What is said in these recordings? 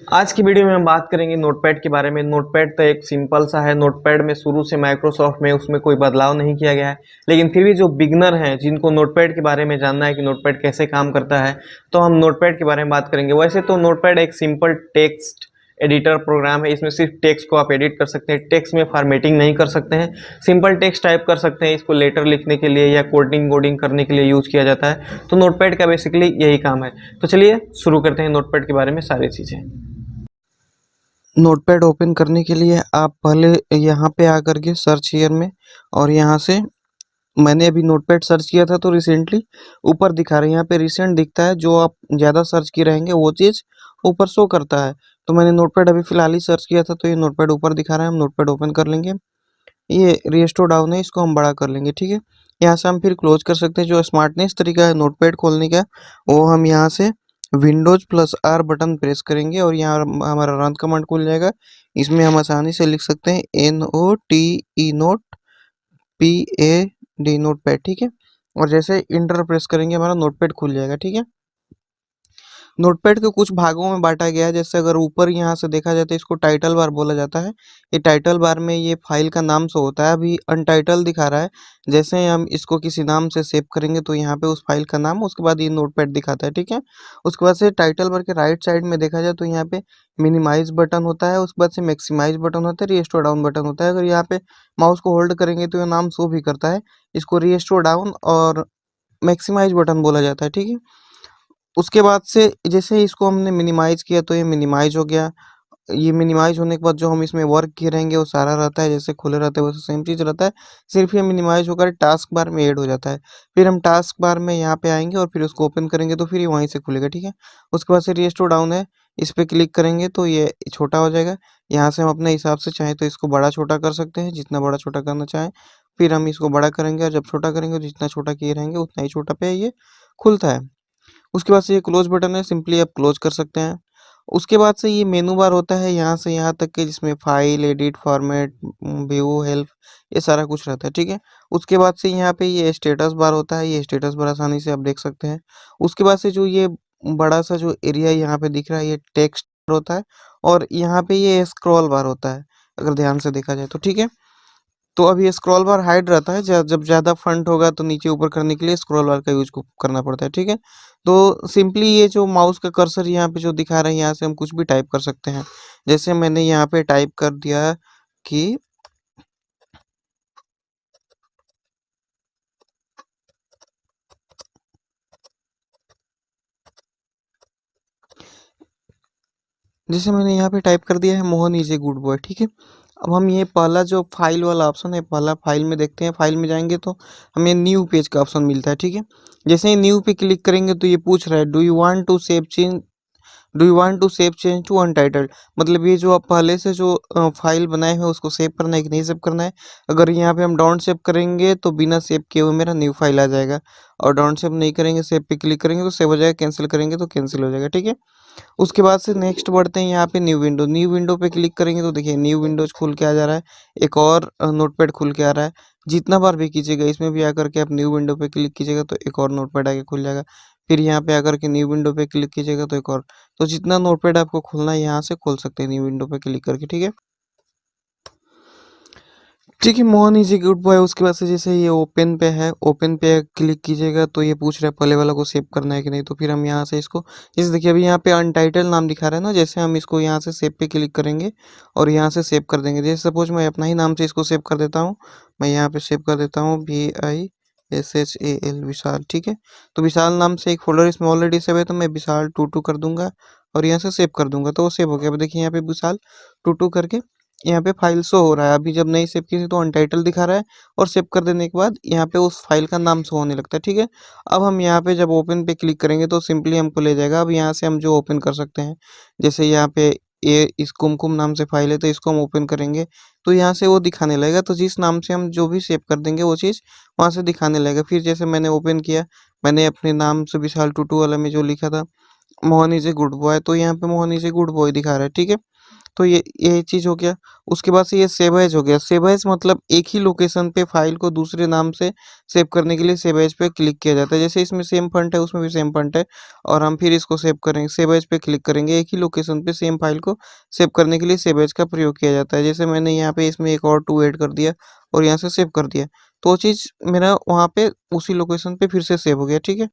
आज की वीडियो में हम बात करेंगे नोटपैड के बारे में। नोटपैड तो एक सिंपल सा है। नोटपैड में शुरू से माइक्रोसॉफ्ट में उसमें कोई बदलाव नहीं किया गया है, लेकिन फिर भी जो बिगनर हैं जिनको नोटपैड के बारे में जानना है कि नोटपैड कैसे काम करता है, तो हम नोटपैड के बारे में बात करेंगे। वैसे तो नोटपैड एक सिंपल टेक्स्ट एडिटर प्रोग्राम है। इसमें सिर्फ टेक्स्ट को आप एडिट कर सकते हैं, टेक्स्ट में फॉर्मेटिंग नहीं कर सकते हैं। सिंपल टेक्स्ट टाइप कर सकते हैं। इसको लेटर लिखने के लिए या कोडिंग वोडिंग करने के लिए यूज किया जाता है। तो नोटपैड का बेसिकली यही काम है। तो चलिए शुरू करते हैं नोटपैड के बारे में सारी चीज़ें। नोटपैड ओपन करने के लिए आप पहले यहाँ पे आकर के सर्च हियर में, और यहाँ से मैंने अभी नोटपैड सर्च किया था तो रिसेंटली ऊपर दिखा रहा है। यहाँ पे रिसेंट दिखता है, जो आप ज़्यादा सर्च किए रहेंगे वो चीज़ ऊपर शो करता है। तो मैंने नोटपैड अभी फ़िलहाल ही सर्च किया था, तो ये नोटपैड ऊपर दिखा रहा है। हम नोटपैड ओपन कर लेंगे। ये रिस्टोर डाउन है, इसको हम बड़ा कर लेंगे, ठीक है। यहाँ से हम फिर क्लोज कर सकते हैं। जो स्मार्टनेस तरीका है नोटपैड खोलने का, वो हम यहाँ से Windows plus are button press करेंगे और यहाँ हमारा रन कमांड खुल जाएगा। इसमें हम आसानी से लिख सकते हैं NOTE नोट PAD नोटपैड, ठीक है। और जैसे इंटर प्रेस करेंगे हमारा नोटपैड खुल जाएगा, ठीक है। नोटपैड को कुछ भागों में बांटा गया है। जैसे अगर ऊपर यहाँ से देखा जाए तो इसको टाइटल बार बोला जाता है। ये टाइटल बार में ये फाइल का नाम शो होता है। अभी अनटाइटल दिखा रहा है। जैसे ही हम इसको किसी नाम से सेव करेंगे तो यहाँ पे उस फाइल का नाम, उसके बाद ये नोटपैड दिखाता है, ठीक है। उसके बाद से टाइटल बार के राइट साइड में देखा जाए तो यहाँ पे मिनिमाइज बटन होता है। उसके बाद से मैक्सिमाइज बटन होता है, रिस्टोर डाउन बटन होता है। अगर यहाँ पे माउस को होल्ड करेंगे तो ये नाम शो भी करता है। इसको रिस्टोर डाउन और मैक्सिमाइज बटन बोला जाता है, ठीक है। उसके बाद से जैसे इसको हमने मिनिमाइज़ किया तो ये मिनिमाइज़ हो गया। ये मिनिमाइज़ होने के बाद जो हम इसमें वर्क किए रहेंगे वो सारा रहता है, जैसे खुले रहते हैं वैसे सेम चीज़ रहता है। सिर्फ़ ये मिनिमाइज़ होकर टास्क बार में ऐड हो जाता है। फिर हम टास्क बार में यहाँ पे आएँगे और फिर उसको ओपन करेंगे तो फिर ये वहीं से खुलेगा, ठीक है। उसके बाद से रिस्टोर डाउन है, इस पे क्लिक करेंगे तो ये छोटा हो जाएगा। यहाँ से हम अपने हिसाब से चाहें तो इसको बड़ा-छोटा कर सकते हैं, जितना बड़ा-छोटा करना चाहें। फिर हम इसको बड़ा करेंगे और जब छोटा करेंगे, जितना छोटा किए रहेंगे उतना ही छोटा पे ये खुलता है। उसके बाद से ये क्लोज़ बटन है, सिंपली आप क्लोज़ कर सकते हैं। उसके बाद से ये मेनू बार होता है यहाँ से यहाँ तक के, जिसमें file, edit, format, view, help, ये सारा कुछ रहता है, ठीक है। उसके बाद से यहाँ पे ये स्टेटस बार होता है, ये स्टेटस बार आसानी से आप देख सकते हैं। उसके बाद से जो ये बड़ा-सा जो एरिया यहाँ पे दिख रहा है, ये टेक्स्ट होता है, और यहाँ पे ये स्क्रॉल बार होता है, अगर ध्यान से देखा जाए तो, ठीक है। तो अब ये स्क्रॉल बार हाइड रहता है। जब ज़्यादा फ़ॉन्ट होगा तो नीचे ऊपर करने के लिए स्क्रॉल बार का यूज़ को करना पड़ता है, ठीक है। तो सिंपली ये जो माउस का कर्सर यहाँ पे जो दिखा रहा है, यहाँ से हम कुछ भी टाइप कर सकते हैं। जैसे मैंने यहाँ पे टाइप कर दिया कि जैसे मैंने यहाँ पे टाइप कर दिया है Mohan is a good boy, ठीक है। अब हम ये पहला जो फाइल वाला ऑप्शन है, पहला फाइल में देखते हैं। फाइल में जाएँगे तो हमें न्यू पेज का ऑप्शन मिलता है, ठीक है। जैसे ही न्यू पे क्लिक करेंगे तो ये पूछ रहा है, do you want to save change to untitled, मतलब ये जो आप पहले से जो फाइल बनाए हैं उसको सेव करना है कि नहीं सेव करना है। अगर यहाँ पे हम डोंट सेव करेंगे तो बिना सेव किए हुए मेरा न्यू फाइल आ जाएगा, और डोंट सेव नहीं करेंगे, सेव पे क्लिक करेंगे तो सेव हो जाएगा, कैंसिल करेंगे तो कैंसिल हो जाएगा, ठीक है। उसके बाद से नेक्स्ट बढ़ते हैं यहाँ पे न्यू विंडो पे क्लिक करेंगे तो देखिए न्यू विंडोज खुल के आ जा रहा है। एक और नोटपैड खुल के आ रहा है। जितना बार भी कीजिएगा इसमें भी आकर के आप न्यू विंडो पे क्लिक कीजिएगा तो एक और नोटपैड आके खुल जाएगा। फिर यहाँ पे आकर के न्यू विंडो पे क्लिक कीजिएगा तो एक और। तो जितना नोटपैड आपको खोलना है यहाँ से खोल सकते हैं न्यू विंडो पे क्लिक करके, ठीक है। ठीक है, Mohan is a good boy. उसके बाद से जैसे ये ओपन पे है, ओपन पे क्लिक कीजिएगा तो ये पूछ रहा है पहले वाला को सेव करना है कि नहीं। तो फिर हम यहाँ से इसको, जैसे देखिए अभी यहाँ पे अनटाइटल नाम दिखा रहा है ना, जैसे हम इसको यहाँ से सेव पे क्लिक करेंगे और यहाँ से सेव कर देंगे। जैसे सपोज मैं अपना ही नाम से इसको सेव कर देता हूँ। मैं यहाँ पे सेव कर देता हूँ VISHAL विशाल, ठीक है। तो विशाल नाम से एक फोल्डर इसमें ऑलरेडी सेव है, तो मैं विशाल 22 कर दूंगा और यहाँ से सेव कर दूंगा तो वो सेव हो गया। अब देखिए यहाँ पे विशाल 22 करके यहाँ पे फाइल शो हो रहा है। अभी जब नहीं सेव की थी तो अनटाइटल दिखा रहा है, और सेव कर देने के बाद यहाँ पे उस फाइल का नाम शो होने लगता है, ठीक है। अब हम यहाँ पे जब ओपन पे क्लिक करेंगे तो सिंपली हमको ले जाएगा। अब यहाँ से हम जो ओपन कर सकते हैं, जैसे यहाँ पे ये इस कुमकुम नाम से फाइल है तो इसको हम ओपन करेंगे तो यहाँ से वो दिखाने लगेगा। तो जिस नाम से हम जो भी सेव कर देंगे वो चीज़ वहाँ से दिखाने लगेगा। फिर जैसे मैंने ओपन किया, मैंने अपने नाम से विशाल टूटू वाला में जो लिखा था Mohan is a good boy, तो यहाँ पे Mohan is a good boy दिखा रहा है, ठीक है। तो ये चीज़ हो गया। उसके बाद से ये सेव एज़ हो गया। सेव एज़ मतलब एक ही लोकेशन पे फ़ाइल को दूसरे नाम से सेव करने के लिए सेव एज़ पे क्लिक किया जाता है। जैसे इसमें सेम फ़ॉन्ट है, उसमें भी सेम फ़ॉन्ट है और हम फिर इसको सेव करेंगे, सेव एज़ पे क्लिक करेंगे। एक ही लोकेशन पे सेम फ़ाइल को सेव करने के लिए सेव एज़ का प्रयोग किया जाता है। जैसे मैंने यहाँ पे इसमें एक और 2 ऐड कर दिया और यहाँ से सेव कर दिया। तो वो चीज़ मेरा वहाँ पे उसी लोकेशन पे फिर से सेव हो गया, ठीक है?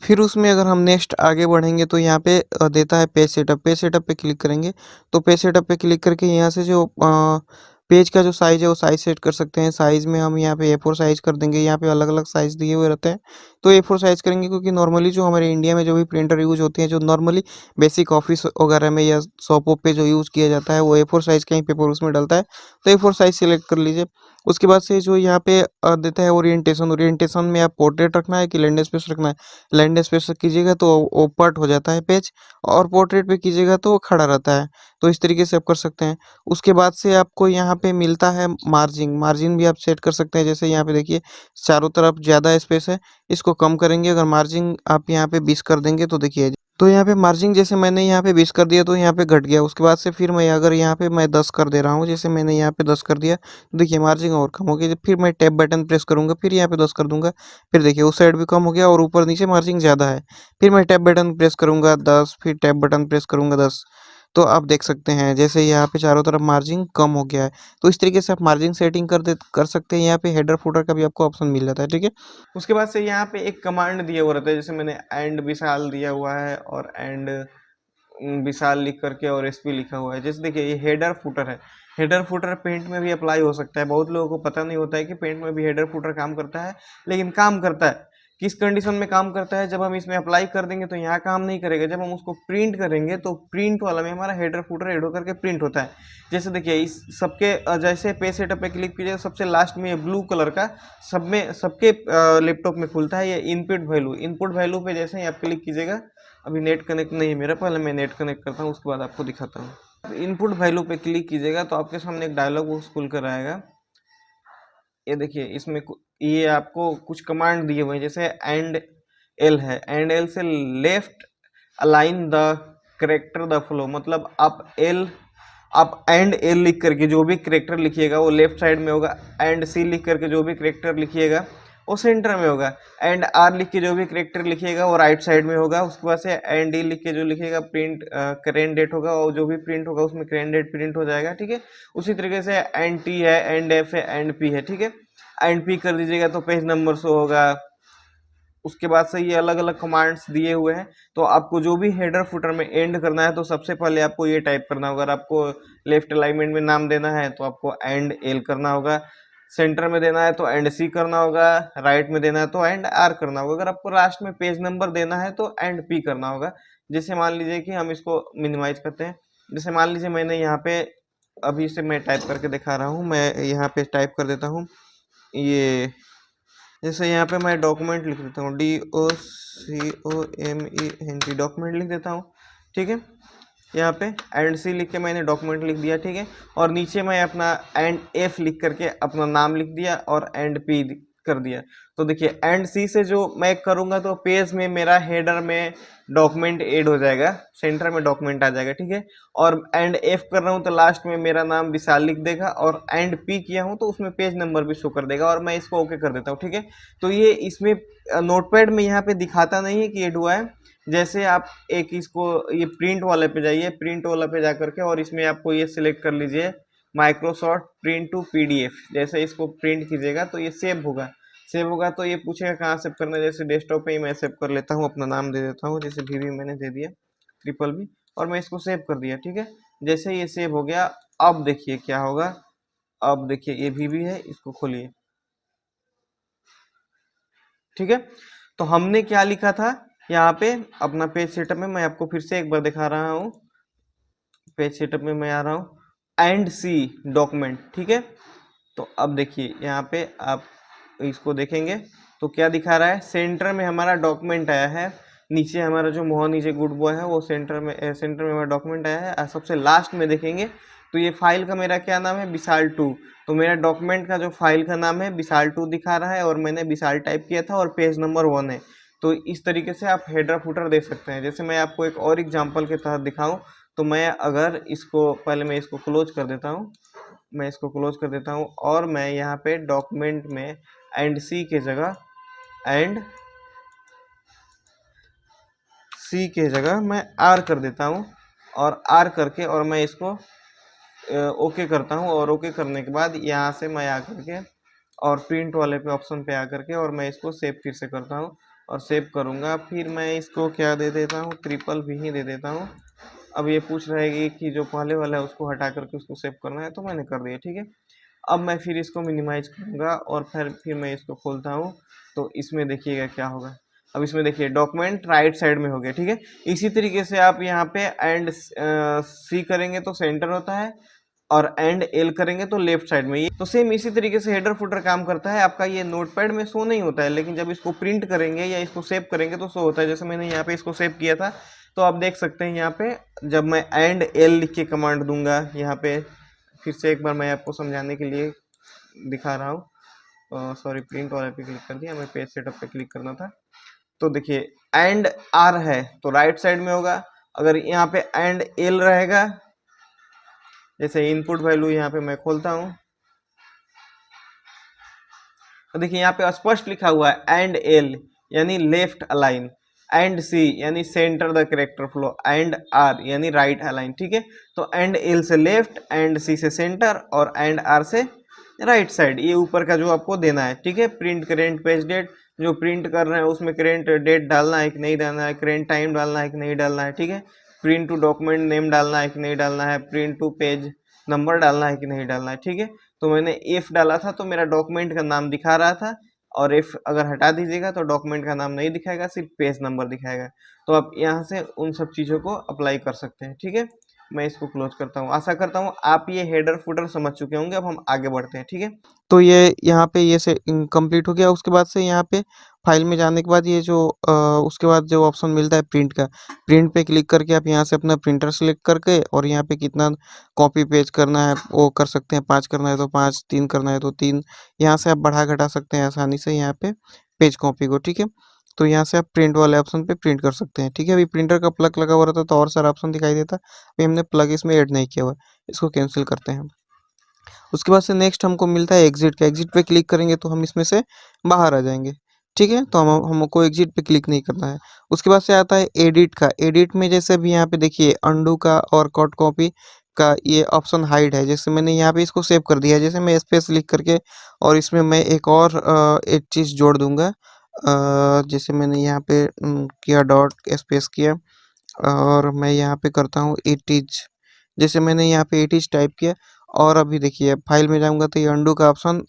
फिर उसमें अगर हम नेक्स्ट आगे बढ़ेंगे तो यहाँ पे देता है पेज सेटअप पे क्लिक करेंगे। तो पेज सेटअप पे क्लिक करके यहाँ से जो पेज का जो साइज़ है वो साइज़ सेट कर सकते हैं। साइज़ में हम यहाँ पे ए4 साइज़ कर देंगे। यहाँ पे अलग-अलग साइज़ दिए हुए रहते हैं। तो ए4 साइज़ करेंगे क्योंकि नॉर्मली जो हमारे इंडिया में जो भी प्रिंटर यूज़ होती हैं, जो नॉर्मली बेसिक ऑफ़िस वगैरह में या शॉपों पे जो यूज़ किया जाता है, वो ए4 साइज़ का ही पेपर उसमें डलता है। तो ए4 साइज़ सिलेक्ट कर लीजिए। उसके बाद से जो यहाँ पे देता है ओरिएंटेशन, ओरिएंटेशन में आप पोर्ट्रेट रखना है कि लैंड स्पेस रखना है। लैंड स्पेस कीजिएगा तो ओपट हो जाता है पेज और पोर्ट्रेट पे कीजिएगा तो वो खड़ा रहता है। तो इस तरीके से आप कर सकते हैं। उसके बाद से आपको यहाँ पे मिलता है मार्जिन, मार्जिन भी आप सेट कर सकते हैं। जैसे यहाँ पे देखिए चारों तरफ ज़्यादा स्पेस है, इसको कम करेंगे। अगर मार्जिन आप यहाँ पे 20 कर देंगे तो देखिए, तो यहाँ पे मार्जिन जैसे मैंने यहाँ पे 20 कर दिया तो यहाँ पे घट गया। उसके बाद से फिर मैं अगर यहाँ पे मैं 10 कर दे रहा हूँ, जैसे मैंने यहाँ पे 10 कर दिया, तो देखिए मार्जिन और कम हो गया। फिर मैं टैब बटन प्रेस करूँगा, फिर यहाँ पे 10 कर दूँगा, फिर देखिए उस साइड भी कम हो गया और ऊपर नीचे मार्जिन ज़्यादा है। फिर मैं टैब बटन प्रेस करूँगा 10, फिर टैब बटन प्रेस करूँगा 10। तो आप देख सकते हैं जैसे यहाँ पे चारों तरफ मार्जिन कम हो गया है। तो इस तरीके से आप मार्जिन सेटिंग कर सकते हैं। यहाँ पे हेडर फुटर का भी आपको ऑप्शन मिल जाता है, ठीक है? उसके बाद से यहाँ पे एक कमांड दिया हुआ रहता है, जैसे मैंने एंड विशाल दिया हुआ है और एंड विशाल लिख करके और एसपी लिखा हुआ है। जैसे देखिए ये हेडर फुटर है। हेडर फुटर पेंट में भी अप्लाई हो सकता है। बहुत लोगों को पता नहीं होता है कि पेंट में भी हेडर फुटर काम करता है, लेकिन काम करता है। किस कंडीशन में काम करता है? जब हम इसमें अप्लाई कर देंगे तो यहाँ काम नहीं करेगा। जब हम उसको प्रिंट करेंगे तो प्रिंट वाला में हमारा हेडर फुटर ऐड होकर के प्रिंट होता है। जैसे देखिए इस सबके जैसे पेज सेटअप पे क्लिक कीजिएगा, सबसे लास्ट में ये ब्लू कलर का सब में सबके लैपटॉप में खुलता है ये इनपुट वैल्यू। इनपुट वैल्यू पे जैसे ही आप क्लिक कीजिएगा, अभी नेट कनेक्ट नहीं है मेरा, पहले मैं नेट कनेक्ट करता हूँ उसके बाद आपको दिखाता हूँ। इनपुट वैल्यू पे क्लिक कीजिएगा तो आपके सामने एक डायलॉग बॉक्स खुल कर आएगा। ये देखिए इसमें ये आपको कुछ कमांड दिए हुए हैं, जैसे एंड एल है। एंड एल से left align the character the flow, मतलब आप एंड एल लिख करके जो भी करेक्टर लिखिएगा वो लेफ्ट साइड में होगा। एंड सी लिख करके जो भी करेक्टर लिखिएगा वो सेंटर में होगा। एंड आर लिख के जो भी करेक्टर लिखिएगा वो राइट साइड में होगा। उसके बाद से एंड डी लिख के जो लिखिएगा प्रिंट करेंट डेट होगा और जो भी प्रिंट होगा उसमें करेंट डेट प्रिंट हो जाएगा, ठीक है। उसी तरीके से एंड टी है, एंड एफ है, एंड पी है, ठीक है। एंड पी कर दीजिएगा तो पेज नंबर शो होगा। उसके बाद से ये अलग अलग कमांड्स दिए हुए हैं। तो आपको जो भी हेडर फुटर में एंड करना है तो सबसे पहले आपको ये टाइप करना होगा। अगर आपको लेफ्ट अलाइनमेंट में नाम देना है तो आपको एंड एल करना होगा। सेंटर में देना है तो एंड सी करना होगा। राइट में देना है तो एंड आर करना होगा। अगर आपको लास्ट में पेज नंबर देना है तो एंड पी करना होगा। जैसे मान लीजिए कि हम इसको मिनिमाइज करते हैं। जैसे मान लीजिए मैंने यहाँ पे अभी से मैं टाइप करके दिखा रहा हूँ। मैं यहाँ पे टाइप कर देता हूँ ये, जैसे यहाँ पे मैं डॉक्यूमेंट लिख देता हूँ, DOCOMENT, डॉक्यूमेंट लिख देता हूँ, ठीक है। यहाँ पे एंड सी लिख के मैंने डॉक्यूमेंट लिख दिया, ठीक है। और नीचे मैं अपना एंड एफ लिख करके अपना नाम लिख दिया और एंड पी कर दिया। तो देखिए एंड सी से जो मैं करूँगा तो पेज में मेरा हेडर में डॉक्यूमेंट ऐड हो जाएगा, सेंटर में डॉक्यूमेंट आ जाएगा, ठीक है। और एंड एफ कर रहा हूँ तो लास्ट में मेरा नाम विशाल लिख देगा और एंड पी किया हूँ तो उसमें पेज नंबर भी शो कर देगा। और मैं इसको ओके कर देता हूँ, ठीक है। तो ये इसमें नोटपैड में यहाँ पे दिखाता नहीं है कि ऐड हुआ है। जैसे आप एक इसको ये प्रिंट वाले पे जाइए, प्रिंट वाला पे जा करके और इसमें आपको ये सिलेक्ट कर लीजिए माइक्रोसॉफ्ट प्रिंट टू पीडीएफ। जैसे इसको प्रिंट कीजिएगा तो ये सेव होगा। सेव होगा तो ये पूछेगा कहाँ सेव करना है। जैसे डेस्कटॉप पे ही मैं सेव कर लेता हूँ, अपना नाम दे देता हूँ, जैसे वीवी मैंने दे दिया ट्रिपल बी और मैं इसको सेव कर दिया, ठीक है। जैसे ये सेव हो गया, अब देखिए क्या होगा। अब देखिए ये वीवी है, इसको खोलिए, ठीक है। तो हमने क्या लिखा था यहाँ पे अपना पेज सेटअप में, मैं आपको फिर से एक बार दिखा रहा हूँ। पेज सेटअप में मैं आ रहा हूँ, एंड सी डॉक्यूमेंट, ठीक है। तो अब देखिए यहाँ पे आप इसको देखेंगे तो क्या दिखा रहा है, सेंटर में हमारा डॉक्यूमेंट आया है। नीचे हमारा जो मोहन नीचे गुड बॉय है वो सेंटर में हमारा डॉक्यूमेंट आया है। और सबसे लास्ट में देखेंगे तो ये फाइल का मेरा क्या नाम है, विशाल 2। तो मेरा डॉक्यूमेंट का जो फाइल का नाम है विशाल 2 दिखा रहा है और मैंने विशाल टाइप किया था और पेज नंबर 1 है। तो इस तरीके से आप हेडर फुटर दे सकते हैं। जैसे मैं आपको एक और एग्जांपल के तहत दिखाऊं तो मैं अगर इसको पहले मैं इसको क्लोज कर देता हूँ, मैं इसको क्लोज कर देता हूँ और मैं यहाँ पे डॉक्यूमेंट में एंड सी के जगह एंड सी के जगह मैं आर कर देता हूँ और आर करके और मैं इसको ओके करता हूँ और ओके करने के बाद यहाँ से मैं आकर के और प्रिंट वाले पे ऑप्शन पे आकर के और मैं इसको सेव फिर से करता हूँ और सेव करूँगा। फिर मैं इसको क्या दे देता हूँ, ट्रिपल भी ही दे देता हूँ। अब ये पूछ रहेगी कि जो पहले वाला है उसको हटा करके उसको सेव करना है, तो मैंने कर दिया, ठीक है। अब मैं फिर इसको मिनिमाइज करूँगा और फिर मैं इसको खोलता हूँ, तो इसमें देखिएगा क्या होगा। अब इसमें देखिए डॉक्यूमेंट राइट साइड में हो गया, ठीक है। इसी तरीके से आप यहाँ पे एंड सी करेंगे तो सेंटर होता है और एंड एल करेंगे तो लेफ्ट साइड में। ये तो सेम इसी तरीके से हेडर फुटर काम करता है। आपका ये नोटपैड में शो नहीं होता है, लेकिन जब इसको प्रिंट करेंगे या इसको सेव करेंगे तो शो होता है। जैसे मैंने यहाँ पे इसको सेव किया था, तो आप देख सकते हैं यहाँ पे जब मैं एंड एल लिख के कमांड दूंगा, यहाँ पे फिर से एक बार मैं आपको समझाने के लिए दिखा रहा हूँ। सॉरी, प्रिंट वाले पे क्लिक कर दिया, हमें पेज सेटअप पे क्लिक करना था। तो देखिए एंड आर है तो राइट साइड में होगा, अगर यहाँ पे एंड एल रहेगा, जैसे इनपुट वैल्यू यहाँ पे मैं खोलता हूँ तो देखिए यहाँ पे स्पष्ट लिखा हुआ है एंड एल यानी लेफ्ट अलाइन, एंड सी यानी centre the character flow, and R यानी राइट अलाइन, ठीक है। तो एंड एल से लेफ्ट, एंड सी से सेंटर और एंड आर से राइट साइड, ये ऊपर का जो आपको देना है, ठीक है। प्रिंट करेंट पेज डेट, जो प्रिंट कर रहे हैं उसमें करेंट डेट डालना है कि नहीं डालना है, करेंट टाइम डालना है कि नहीं डालना है, ठीक है। प्रिंट टू डॉक्यूमेंट नेम डालना है कि नहीं डालना है, प्रिंट टू पेज नंबर डालना है कि नहीं डालना है, ठीक है। तो मैंने इफ डाला था तो मेरा डॉक्यूमेंट का नाम दिखा रहा था, और इफ अगर हटा दीजिएगा तो डॉक्यूमेंट का नाम नहीं दिखाएगा, सिर्फ पेज नंबर दिखाएगा। तो आप यहाँ से उन सब चीज़ों को अप्लाई कर सकते हैं, ठीक है। मैं इसको क्लोज करता हूँ। आशा करता हूँ आप ये हेडर फुटर समझ चुके होंगे। अब हम आगे बढ़ते हैं, ठीक है। तो ये यहाँ पे ये से कंप्लीट हो गया। उसके बाद से यहाँ पे फाइल में जाने के बाद ये जो उसके बाद जो ऑप्शन मिलता है प्रिंट का, प्रिंट पे क्लिक करके आप यहाँ से अपना प्रिंटर सेलेक्ट करके और यहाँ पे कितना कॉपी पेज करना है वो कर सकते हैं। 5 करना है तो 5, 3 करना है तो 3, यहाँ से आप बढ़ा घटा सकते हैं आसानी से यहाँ पे पेज कॉपी को, ठीक है। तो यहाँ से आप प्रिंट वाले ऑप्शन पे प्रिंट कर सकते हैं, ठीक है। अभी प्रिंटर का प्लग लगा हुआ रहता तो और सारा ऑप्शन दिखाई देता, अभी हमने प्लग इसमें ऐड नहीं किया हुआ है, इसको कैंसिल करते हैं। उसके बाद से नेक्स्ट हमको मिलता है एग्जिट का, एग्जिट पे क्लिक करेंगे तो हम इसमें से बाहर आ जाएंगे, ठीक है। तो हमको एग्जिट पे क्लिक नहीं करना है। उसके बाद से आता है एडिट का, एडिट में जैसे अभी यहाँ पे देखिए अंडू का और कट कॉपी का ये ऑप्शन हाइड है। जैसे मैंने यहाँ पे इसको सेव कर दिया है, जैसे मैं स्पेस लिख करके और इसमें मैं एक और एक चीज़ जोड़ दूंगा। जैसे मैंने यहाँ पे किया डॉट स्पेस किया और मैं यहाँ पे करता हूँ इट इज, जैसे मैंने यहाँ पे इट इज टाइप किया और अभी देखिए फाइल में जाऊँगा तो ये अंडू का ऑप्शन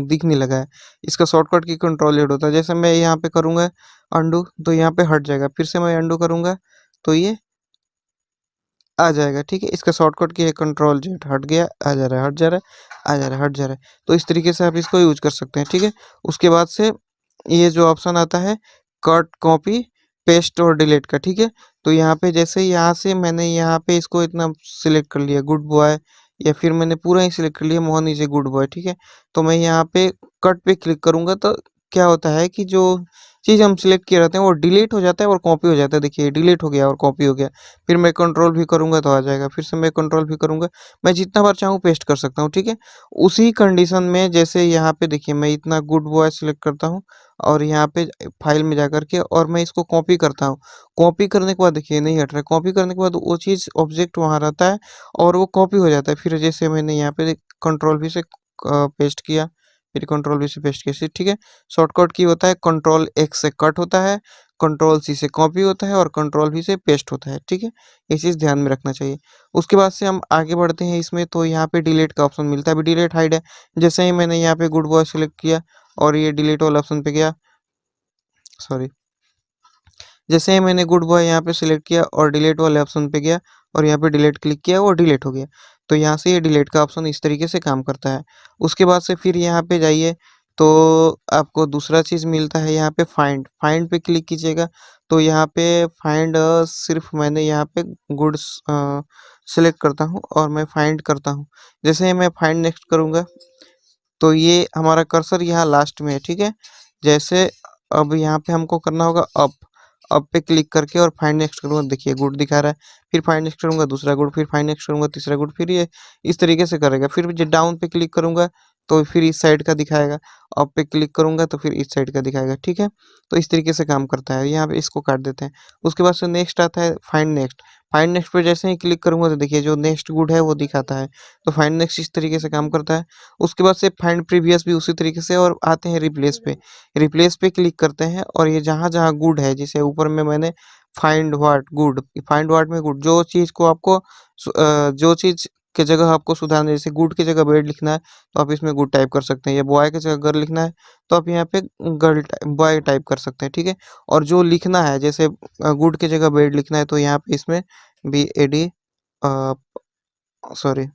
दिखने लगा है। इसका शॉर्टकट की कंट्रोल जेड होता है। जैसे मैं यहाँ पे करूँगा अंडू तो यहाँ पे हट जाएगा, फिर से मैं अंडू करूँगा तो ये आ जाएगा, ठीक है। इसका शॉर्टकट की है कंट्रोल जेड, हट गया, आ जा रहा है, हट जा रहा है, आ जा रहा है, हट जा रहा है। तो इस तरीके से आप इसको यूज कर सकते हैं, ठीक है। उसके बाद से ये जो ऑप्शन आता है कट कॉपी पेस्ट और डिलीट का, ठीक है। तो यहाँ पे जैसे यहाँ से मैंने यहाँ पे इसको इतना सिलेक्ट कर लिया गुड बॉय, या फिर मैंने पूरा ही सिलेक्ट कर लिया Mohan is a good boy, ठीक है। तो मैं यहाँ पे कट पे क्लिक करूँगा तो क्या होता है कि जो चीज़ हम सिलेक्ट किए रहते हैं वो डिलीट हो जाता है और कॉपी हो जाता है। देखिए डिलीट हो गया और कॉपी हो गया। फिर मैं कंट्रोल भी करूँगा तो आ जाएगा, फिर से मैं कंट्रोल भी करूँगा, मैं जितना बार चाहूँ पेस्ट कर सकता हूँ, ठीक है। उसी कंडीशन में जैसे यहाँ पे देखिए मैं इतना गुड बॉय सिलेक्ट करता हूँ और यहाँ पे फाइल में जाकर के और मैं इसको कॉपी करता हूँ। कॉपी करने के बाद देखिए नहीं हट रहा है, कॉपी करने के बाद वो चीज़ ऑब्जेक्ट वहाँ रहता है और वो कॉपी हो जाता है। फिर जैसे मैंने यहाँ पे कंट्रोल भी से पेस्ट किया, फिर कंट्रोल भी से पेस्ट किया, ठीक है। शॉर्टकट की होता है कंट्रोल एक्स से कट होता है, कंट्रोल सी से कॉपी होता है और कंट्रोल वी से पेस्ट होता है, ठीक है। ये चीज़ ध्यान में रखना चाहिए। उसके बाद से हम आगे बढ़ते हैं इसमें, तो यहाँ पे डिलीट का ऑप्शन मिलता है। अभी डिलीट हाइड है, जैसे ही मैंने यहाँ पे गुड बॉय सेलेक्ट किया और ये डिलीट वाला ऑप्शन पे गया, सॉरी, जैसे ही मैंने गुड बॉय यहाँ पे सिलेक्ट किया और डिलीट वाले ऑप्शन पे गया और यहाँ पे डिलीट क्लिक किया वो डिलीट हो गया। तो यहाँ से ये डिलीट का ऑप्शन इस तरीके से काम करता है। उसके बाद से फिर यहाँ पे जाइए तो आपको दूसरा चीज़ मिलता है यहाँ पे फाइंड, फाइंड पे क्लिक कीजिएगा तो यहाँ पे फाइंड सिर्फ मैंने यहाँ पे गुड्स सेलेक्ट करता हूँ और मैं फाइंड करता हूँ। जैसे ही मैं फाइंड नेक्स्ट करूँगा तो ये हमारा कर्सर यहाँ लास्ट में है, ठीक है। जैसे अब यहाँ पे हमको करना होगा अप, अब पे क्लिक करके और फाइंड नेक्स्ट करूँगा, देखिए गुड दिखा रहा है। फिर फाइंड नेक्स्ट करूँगा दूसरा गुड, फिर फाइंड नेक्स्ट करूँगा तीसरा गुड, फिर ये इस तरीके से करेगा। फिर जो डाउन पे क्लिक करूँगा तो फिर इस साइड का दिखाएगा, अप पे क्लिक करूँगा तो फिर इस साइड का दिखाएगा, ठीक है? तो इस तरीके से काम करता है। यहाँ पे इसको काट देते हैं। उसके बाद से नेक्स्ट आता है फाइंड नेक्स्ट। फाइंड नेक्स्ट पे जैसे ही क्लिक करूँगा तो देखिए जो नेक्स्ट गुड है वो दिखाता है। तो फाइंड नेक्स्ट इस तरीके से काम करता है। उसके बाद से फाइंड प्रीवियस भी उसी तरीके से, और आते हैं रिप्लेस पे। रिप्लेस पे क्लिक करते हैं और ये जहाँ-जहाँ गुड है, जैसे ऊपर में मैंने find what good, find what में गुड, जो चीज़ को आपको जो चीज़ की जगह आपको सुधारना है, जैसे गुड की जगह बैड लिखना है तो आप इसमें गुड टाइप कर सकते हैं, या बॉय की जगह गर्ल लिखना है तो आप यहाँ पे गर्ल बॉय टाइप कर सकते हैं, ठीक है? और जो लिखना है, जैसे गुड की जगह बैड लिखना है तो यहाँ पे इसमें BAD सॉरी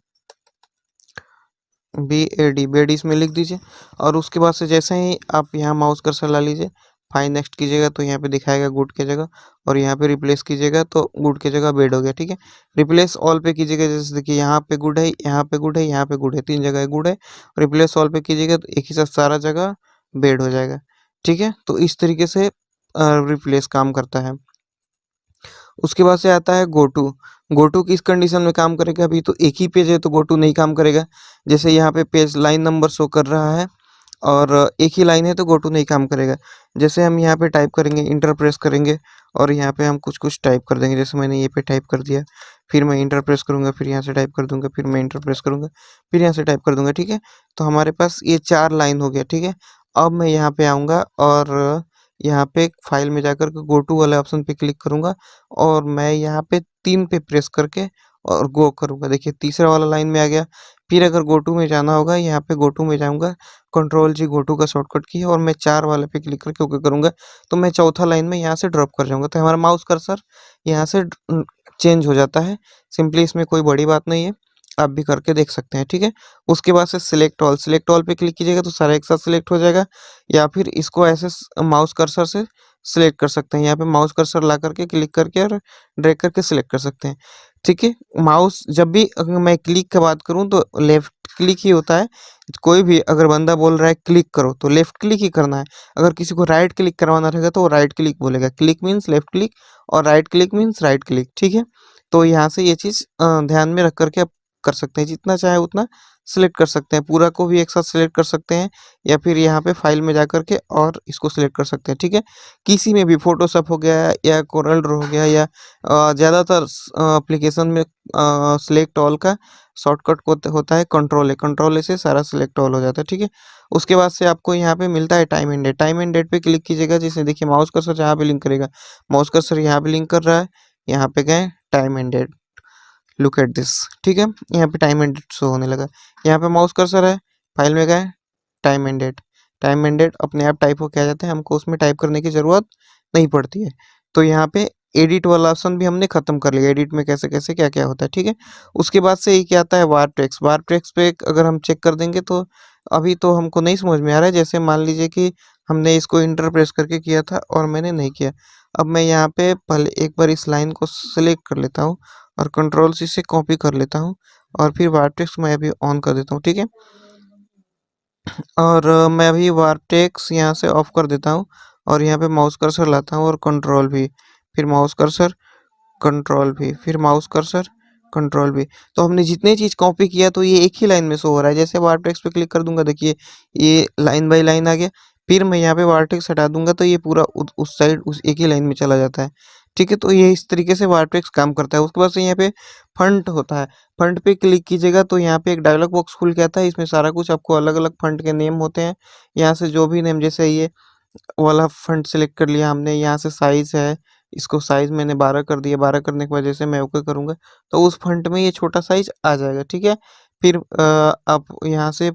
BAD बेड इसमें लिख दीजिए। और उसके बाद से जैसे ही आप यहाँ माउस कर्सर ला लीजिए, फाइंड नेक्स्ट कीजिएगा तो यहाँ पे दिखाएगा गुड की जगह, और यहाँ पे रिप्लेस कीजिएगा तो गुड की जगह बेड हो गया, ठीक है? रिप्लेस ऑल पे कीजिएगा, जैसे देखिए यहाँ पे गुड है, यहाँ पे गुड है, यहाँ पे गुड है, 3 जगह गुड है। रिप्लेस ऑल पे कीजिएगा तो एक ही साथ सारा जगह बेड हो जाएगा, ठीक है? तो इस तरीके से रिप्लेस काम करता है। उसके बाद से आता है गो टू। गो टू किस कंडीशन में काम करेगा? अभी तो एक ही पेज है तो गो टू नहीं काम करेगा। जैसे यहाँ पे पेज लाइन नंबर शो कर रहा है और एक ही लाइन है तो गो टू नहीं काम करेगा। जैसे हम यहाँ पे टाइप करेंगे, इंटर प्रेस करेंगे और यहाँ पे हम कुछ-कुछ टाइप कर देंगे। जैसे मैंने ये पे टाइप कर दिया, फिर मैं इंटर प्रेस करूँगा, फिर यहाँ से टाइप कर दूँगा, फिर मैं इंटर प्रेस करूँगा, फिर यहाँ से टाइप कर दूँगा, ठीक है? तो हमारे पास ये 4 लाइन हो गया, ठीक है? अब मैं यहाँ पे आऊँगा और यहाँ पे फाइल में जाकर के गो टू वाले ऑप्शन पे क्लिक करूँगा और मैं यहाँ पे 3 पे प्रेस करके और गो करूँगा। देखिए तीसरा वाला लाइन में आ गया। फिर अगर गो टू में जाना होगा, यहाँ पे गो टू में जाऊँगा, कंट्रोल जी गो टू का शॉर्टकट की है और मैं 4 वाले पे क्लिक करके ओके करूँगा, तो मैं चौथा लाइन में यहाँ से ड्रॉप कर जाऊँगा। तो हमारा माउस कर्सर यहाँ से चेंज हो जाता है। सिंपली इसमें कोई बड़ी बात नहीं है, आप भी करके देख सकते हैं, ठीक है? उसके बाद से सिलेक्ट ऑल पे क्लिक कीजिएगा तो सारा एक साथ सिलेक्ट हो जाएगा, या फिर इसको ऐसे माउस कर्सर से सिलेक्ट कर सकते हैं। यहाँ पे माउस कर्सर ला करके क्लिक करके और ड्रैग करके सिलेक्ट कर सकते हैं, ठीक है? माउस जब भी अगर मैं क्लिक की बात करूँ तो लेफ्ट क्लिक ही होता है। कोई भी अगर बंदा बोल रहा है क्लिक करो तो लेफ्ट क्लिक ही करना है। अगर किसी को राइट क्लिक करवाना रहेगा तो वो राइट क्लिक बोलेगा। क्लिक मीन्स लेफ्ट क्लिक और right click means right click, ठीक है? तो यहाँ से ये चीज़ ध्यान में रख कर के आप कर सकते हैं। जितना चाहे उतना सिलेक्ट कर सकते हैं। पूरा को भी एक साथ सिलेक्ट कर सकते हैं, या फिर यहाँ पे फाइल में जाकर के और इसको सिलेक्ट कर सकते हैं, ठीक है? किसी में भी फ़ोटोशॉप हो गया या कोरल ड्रॉ हो गया या ज़्यादातर एप्लीकेशन में सिलेक्ट ऑल का शॉर्टकट होता है कंट्रोल ए। कंट्रोल ए से सारा सिलेक्ट ऑल हो जाता है, ठीक है? उसके बाद से आपको यहाँ पे मिलता है time and date. Time and date पे क्लिक कीजिएगा, जैसे देखिए माउस कर्सर जहाँ पे लिंक करेगा, माउस कर्सर यहाँ पे लिंक कर रहा है, यहाँ पे गए time and date, look at this, ठीक है? यहाँ पे टाइम एंड डेट शो होने लगा। यहाँ पे माउस कर्सर है, फाइल में गए, time and date. Time and date अपने आप टाइप होके आ जाते हैं, हमको उसमें टाइप करने की ज़रूरत नहीं पड़ती है। तो यहाँ पे एडिट वाला ऑप्शन भी हमने ख़त्म कर लिया। एडिट में कैसे-कैसे, क्या-क्या होता है, ठीक है? उसके बाद से ये क्या आता है वार्प टेक्स्ट। वार्प टेक्स्ट पे अगर हम चेक कर देंगे तो अभी तो हमको नहीं समझ में आ रहा है। जैसे मान लीजिए कि हमने इसको इंटर प्रेस करके किया था और मैंने नहीं किया। अब मैं यहाँ पे पहले एक बार इस लाइन को सेलेक्ट कर लेता हूँ और कंट्रोल सी से कॉपी कर लेता हूँ और फिर वार्प टेक्स्ट मैं अभी ऑन कर देता हूँ, ठीक है? और मैं अभी वार्टेक्स यहाँ से ऑफ कर देता हूँ और यहाँ पे माउस कर्सर लाता हूँ और कंट्रोल भी, फिर माउस कर्सर, कंट्रोल भी, फिर माउस कर्सर, कंट्रोल भी। तो हमने जितनी चीज़ कॉपी किया तो ये एक ही लाइन में शो हो रहा है। जैसे वार्टेक्स पे क्लिक कर दूंगा, देखिए ये लाइन बाय लाइन आ गया। फिर मैं यहाँ पे वार्टेक्स हटा दूंगा तो ये पूरा उस साइड उस एक ही लाइन में चला जाता है, ठीक है? तो ये इस तरीके से वार्टेक्स काम करता है। उसके बाद से यहाँ पे फंट होता है। फंट पे क्लिक कीजिएगा तो यहाँ पे एक डायलॉग बॉक्स खुल के आता है। इसमें सारा कुछ आपको अलग-अलग फंट के नेम होते हैं। यहाँ से जो भी नेम, जैसे ये वाला फंट सेलेक्ट कर लिया हमने, यहाँ से साइज़ है, इसको साइज़ मैंने 12 कर दिया। 12 करने के बाद जैसे मैं ओके करूँगा तो उस फंट में ये छोटा साइज़ आ जाएगा, ठीक है? फिर आप यहाँ से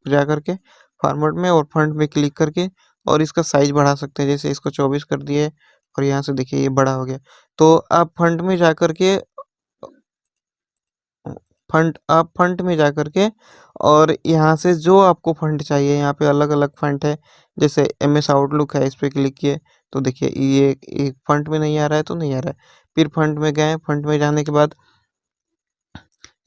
जा कर के फॉर्मेट में और फंट में क्लिक करके और इसका साइज़ बढ़ा सकते हैं। जैसे इसको 24 कर दिए और यहाँ से देखिए ये बड़ा हो गया। तो आप फंट में जाकर के फंट में जाकर के और यहाँ से जो आपको फंट चाहिए, यहाँ पे अलग-अलग फंट है। जैसे एमएस आउटलुक है, इस पे क्लिक किए तो देखिए ये फंट में नहीं आ रहा है तो नहीं आ रहा है। फिर फंट में गए, फंट में जाने के बाद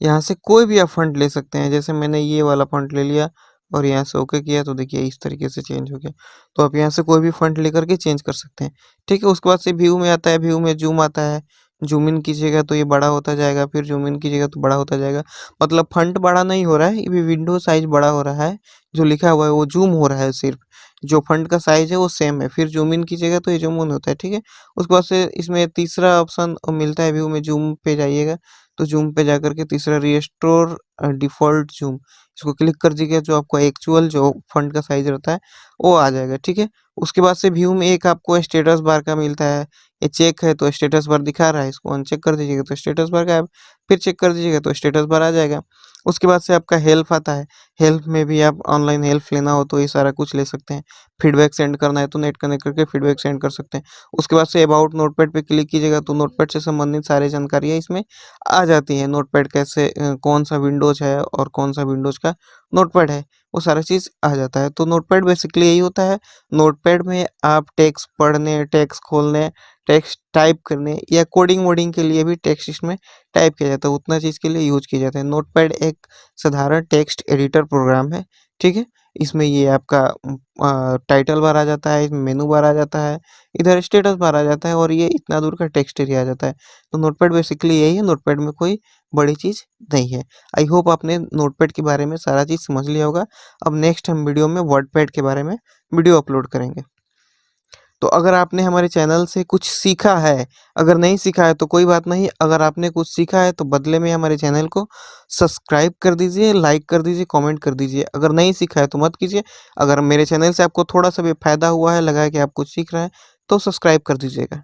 यहाँ से कोई भी आप फंट ले सकते हैं। जैसे मैंने ये वाला फंट ले लिया और यहाँ से ओके किया तो देखिए इस तरीके से चेंज हो गया। तो आप यहाँ से कोई भी फ़ॉन्ट लेकर के चेंज कर सकते हैं, ठीक है? उसके बाद से व्यू में आता है, व्यू में ज़ूम आता है, ज़ूम इन कीजिएगा तो ये बड़ा होता जाएगा, फिर ज़ूम इन कीजिएगा तो बड़ा होता जाएगा। मतलब फ़ॉन्ट बड़ा नहीं हो रहा है, ये विंडो साइज़ बड़ा हो रहा है, जो लिखा हुआ है वो ज़ूम हो रहा है सिर्फ़। जो फ़ॉन्ट का साइज़ है वो सेम है, फिर ज़ूम इन कीजिएगा तो ये ज़ूम इन होता है, ठीक है? उसके बाद से इसमें तीसरा ऑप्शन मिलता है व्यू में, ज़ूम पे जाइएगा, तो ज़ूम पे जाकर के तीसरा रिस्टोर डिफ़ॉल्ट ज़ूम, इसको क्लिक कर दीजिएगा, जो आपको एक्चुअल जो फ़ॉन्ट का साइज़ रहता है, वो आ जाएगा, ठीक है? उसके बाद से व्यू में एक आपको स्टेटस बार का मिलता है, ये चेक है तो स्टेटस बार दिखा रहा है, इसको अनचेक कर दीजिएगा तो स्टेटस बार गायब, फिर चेक कर दीजिएगा तो स्टेटस बार आ जाएगा। उसके बाद से आपका हेल्प आता है, हेल्प में भी आप ऑनलाइन हेल्प लेना हो तो ये सारा कुछ ले सकते हैं। फीडबैक सेंड करना है तो नेट कनेक्ट करके फीडबैक सेंड कर सकते हैं। उसके बाद से अबाउट नोटपैड पे क्लिक कीजिएगा तो नोटपैड से संबंधित सारी जानकारियाँ इसमें आ जाती हैं। नोटपैड कैसे कौन-सा विंडोज़ है और कौन-सा विंडोज़ का नोटपैड है, वो सारा चीज़ आ जाता है। तो नोटपैड बेसिकली यही होता है, नोटपैड में आप टेक्स्ट पढ़ने, टेक्स्ट खोलने, टेक्स्ट टाइप करने या कोडिंग-वोडिंग के लिए भी टेक्स्ट इसमें टाइप किया जाता है, उतना चीज़ के लिए यूज़ किया जाता है। नोटपैड एक साधारण टेक्स्ट एडिटर प्रोग्राम है, ठीक है? इसमें ये आपका टाइटल बार आ जाता है, इसमें मेनू बार आ जाता है, इधर स्टेटस बार आ जाता है और ये इतना दूर का टेक्स्ट एरिया आ जाता है। तो नोटपैड बेसिकली यही है, नोटपैड में कोई बड़ी चीज़ नहीं है। आई होप आपने नोटपैड के बारे में सारा चीज़ समझ लिया होगा। अब नेक्स्ट हम वीडियो में वर्डपैड के बारे में वीडियो अपलोड करेंगे। तो अगर आपने हमारे चैनल से कुछ सीखा है, अगर नहीं सीखा है तो कोई बात नहीं, अगर आपने कुछ सीखा है तो बदले में हमारे चैनल को सब्सक्राइब कर दीजिए, लाइक कर दीजिए, कमेंट कर दीजिए। अगर नहीं सीखा है तो मत कीजिए। अगर मेरे चैनल से आपको थोड़ा-सा भी फ़ायदा हुआ है, लगा है कि आप कुछ सीख रहे हैं, तो सब्सक्राइब कर दीजिएगा।